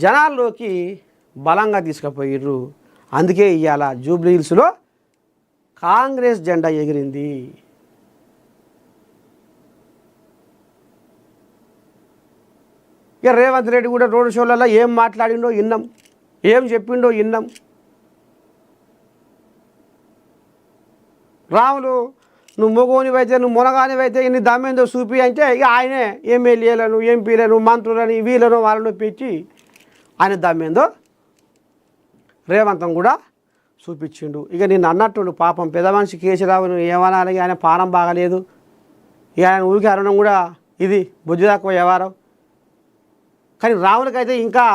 జనాల్లోకి బలంగా తీసుకుపోయిర్రు. అందుకే ఇవాళ జూబ్లీ హిల్స్లో కాంగ్రెస్ జెండా ఎగిరింది. ఇక రేవంత్ రెడ్డి కూడా రోడ్ షోలలో ఏం మాట్లాడిండో విన్నాం, ఏం చెప్పిండో విన్నాం. రాములు నువ్వు మొగోనివైతే, నువ్వు మునగానివైతే ఇన్ని దమ్మేందో చూపి అంటే ఇక ఆయనే ఎమ్మెల్యేలను, ఎంపీలను, మంత్రులని, వీళ్ళను వాళ్ళను పెట్టి ఆయన దమ్మేందో రేవంతం కూడా చూపించిండు. ఇక నేను అన్నట్టు పాపం పెద్ద మనిషి కేసీరావును ఏమనాలి, ఆయన పానం బాగలేదు, ఇక ఆయన ఊరికి అరణం కూడా ఇది బుద్ధి తక్కువ వ్యవహారం. కానీ రాములకైతే ఇంకా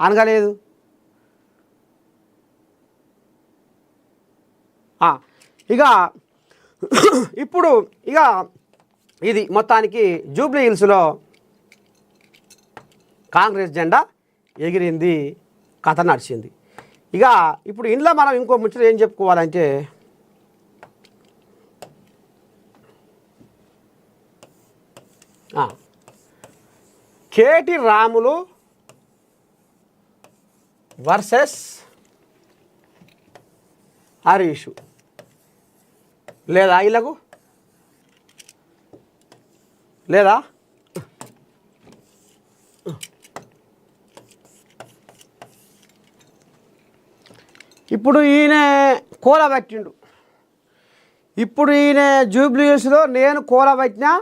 అనగలేదు. ఇక ఇప్పుడు ఇక ఇది మొత్తానికి జూబ్లీ హిల్స్లో కాంగ్రెస్ జెండా ఎగిరింది, కథ నడిచింది. ఇక ఇప్పుడు ఇంట్లో మనం ఇంకో ముచ్చట ఏం చెప్పుకోవాలంటే, కేటీ రాములు వర్సెస్ హరీష్ లేదా వీళ్ళకు లేదా ఇప్పుడు ఈయన కూలబట్టిండు. ఇప్పుడు ఈయన జూబ్లీ హిల్స్లో నేను కూలబట్టినా,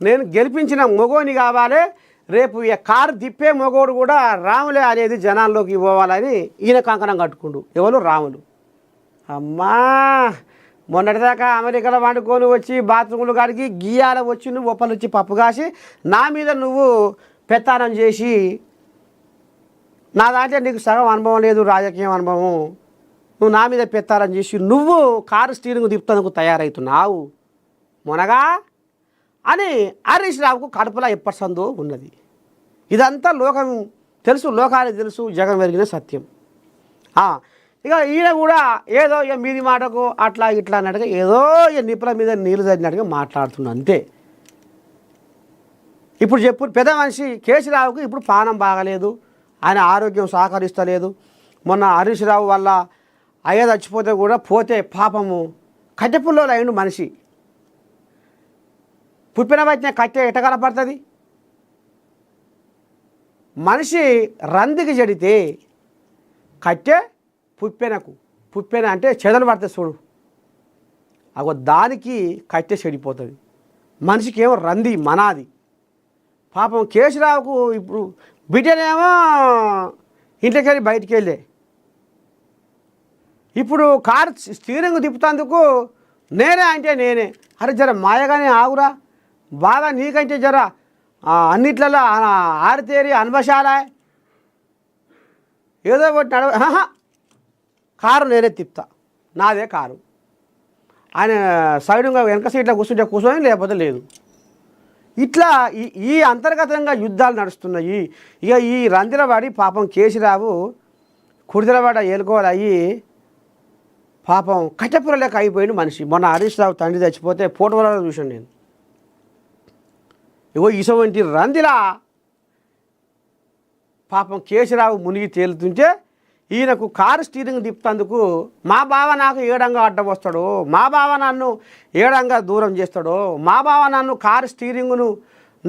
నేను గెలిపించిన మొగోని కావాలి, రేపు కారు తిప్పే మొగోడు కూడా రాములే అనేది జనాల్లోకి పోవాలని ఈయన కంకణం కట్టుకుండు. ఎవరు? రాములు. అమ్మా మొన్నటిదాకా అమెరికాలో వండుకొని వచ్చి బాత్రూములు కాడికి గీయాల వచ్చి నువ్వు ఒప్పలు వచ్చి పప్పు కాసి నా మీద నువ్వు పెత్తానం చేసి, నా దాంట్లో నీకు సగం అనుభవం లేదు, రాజకీయం అనుభవం, నువ్వు నా మీద పెత్తారం చేసి నువ్వు కారు స్టీరింగ్ తిప్పుతందుకు తయారవుతున్నావు మునగా అని హరీష్ రావుకు కడుపులో ఎప్పటిసందో ఉన్నది. ఇదంతా లోకం తెలుసు, లోకానికి తెలుసు, జగం పెరిగిన సత్యం. ఇక ఈయన కూడా ఏదో ఇక మీది మాటకు అట్లా ఇట్లా అన్నట్టుగా ఏదో ఇక నిప్పుల మీద నీళ్ళు చదివినట్టుగా మాట్లాడుతున్నా అంతే. ఇప్పుడు చెప్పు, పెద్ద మనిషి కేసీరావుకు ఇప్పుడు పానం బాగలేదు, ఆయన ఆరోగ్యం సహకరిస్తలేదు. మొన్న హరీష్ రావు వల్ల అయ్య చచ్చిపోతే కూడా పోతే పాపము కట్టెపుల్లో అయిండు మనిషి. పుప్పిన వచ్చిన కట్టె ఎట కనపడుతుంది? మనిషి రందికి చెడితే కట్టె పుప్పెన అంటే చెదలు పడితే చూడు, అగో దానికి కట్టె చెడిపోతుంది. మనిషికి ఏమో రంది మనాది. పాపం కేసీరావుకు ఇప్పుడు బిడ్డనేమో ఇంట్లోకి వెళ్ళి బయటికి వెళ్ళే, ఇప్పుడు కారు స్టీరింగ్ తిప్పుతందుకు నేనే అంటే నేనే. అరే జర మాయగానే ఆగురా, బాగా నీకంటే జర అన్నిట్లలో ఆరితేరి అనుభశాల ఏదో ఒకటి కారు నేనే తిప్పుతా, నాదే కారు. ఆయన సైడ్గా వెనక సీట్లో కూర్చుంటే కూర్చొని, లేకపోతే లేదు. ఇట్లా ఈ అంతర్గతంగా యుద్ధాలు నడుస్తున్నాయి. ఇక ఈ రందిలవాడి పాపం కేసీరావు కుడిదలవాడ ఏలుకోవాలి అయ్యి పాపం కట్టెపురలేక అయిపోయింది మనిషి. మొన్న హరీష్ రావు తండ్రి చచ్చిపోతే పోటవలలో చూశాను నేను. ఇగో ఇటువంటి రందిలా పాపం కేసీరావు మునిగి తేలుతుంటే ఈయనకు కారు స్టీరింగ్ తిప్పుతందుకు మా బావ నాకు ఏడంగా అడ్డం వస్తాడో, మా బావ నన్ను ఏడంగా దూరం చేస్తాడో, మా బావ నన్ను కారు స్టీరింగ్ను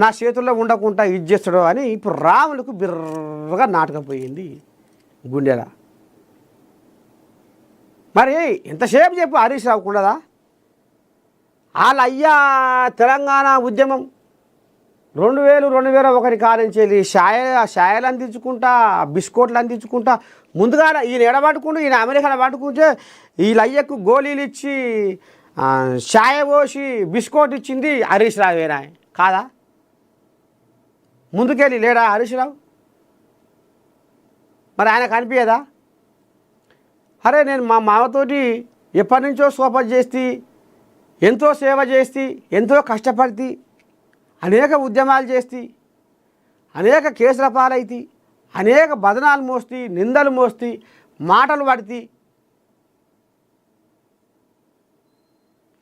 నా చేతుల్లో ఉండకుండా ఇది చేస్తాడో అని ఇప్పుడు రాములకు బిర్రగా నాటకపోయింది గుండెలా. మరి ఎంతసేపు చెప్పు హరీష్ రావుకుండదా? వాళ్ళ అయ్యా తెలంగాణ ఉద్యమం 2001 కానించేది షాయలు అందించుకుంటా, బిస్కోట్లు అందించుకుంటా ముందుగా ఈయన ఎడబట్టుకుంటూ ఈయన అమెరికాలో పట్టుకుంటే వీళ్ళ అయ్యకు గోళీలు ఇచ్చి షాయ పోసి బిస్కోట్ ఇచ్చింది హరీష్ రావేనా కాదా? ముందుకెళ్ళి లేడా హరీష్ రావు? మరి ఆయన కనిపించదా? అరే నేను మా మామతోటి ఎప్పటి నుంచో సోపతి చేస్తే, ఎంతో సేవ చేస్తే, ఎంతో కష్టపడితే, అనేక ఉద్యమాలు చేస్తే, అనేక కేసుల పాలైతే, అనేక బదనాలు మోస్తే, నిందలు మోస్తే, మాటలు పడితే,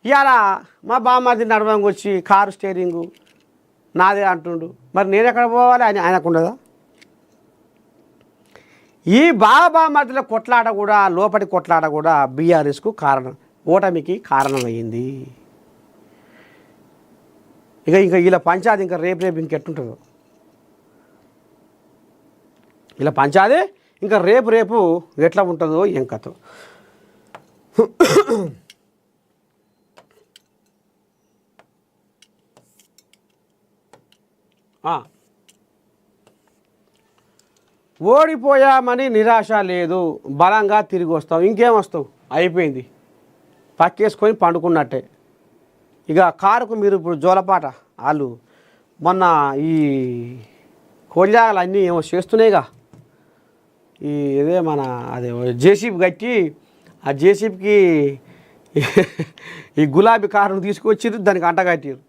ఇవాళ మా బామ్మది నడవంగా వచ్చి కారు స్టీరింగు నాదే అంటుండు. మరి నేను ఎక్కడ పోవాలి? ఆయనకు ఉండదా? ఈ బాబా మధ్యలో కొట్లాట కూడా లోపటి కొట్లాట కూడా బీఆర్ఎస్కు కారణం, ఓటమికి కారణమైంది. ఇంకా ఇలా పంచాది ఇంకా రేపు ఇంకెట్టుంటుందో ఇలా పంచాది ఇంకా రేపు ఎట్లా ఉంటుందో ఏం కథ. ఓడిపోయామని నిరాశ లేదు, బలంగా తిరిగి వస్తాం. ఇంకేం వస్తావు, అయిపోయింది, పక్కేసుకొని పండుకున్నట్టే. ఇక కారుకు మీరు ఇప్పుడు జోలపాట వాళ్ళు మొన్న ఈ కోళ్ళాలు అన్నీ ఏమో చేస్తున్నాయిగా, ఈ ఇదే మన అదే జేసీబీ కట్టి ఆ జేసీబీకి ఈ గులాబీ కారును తీసుకొచ్చిర్రు, దానికి అంటగట్టారు.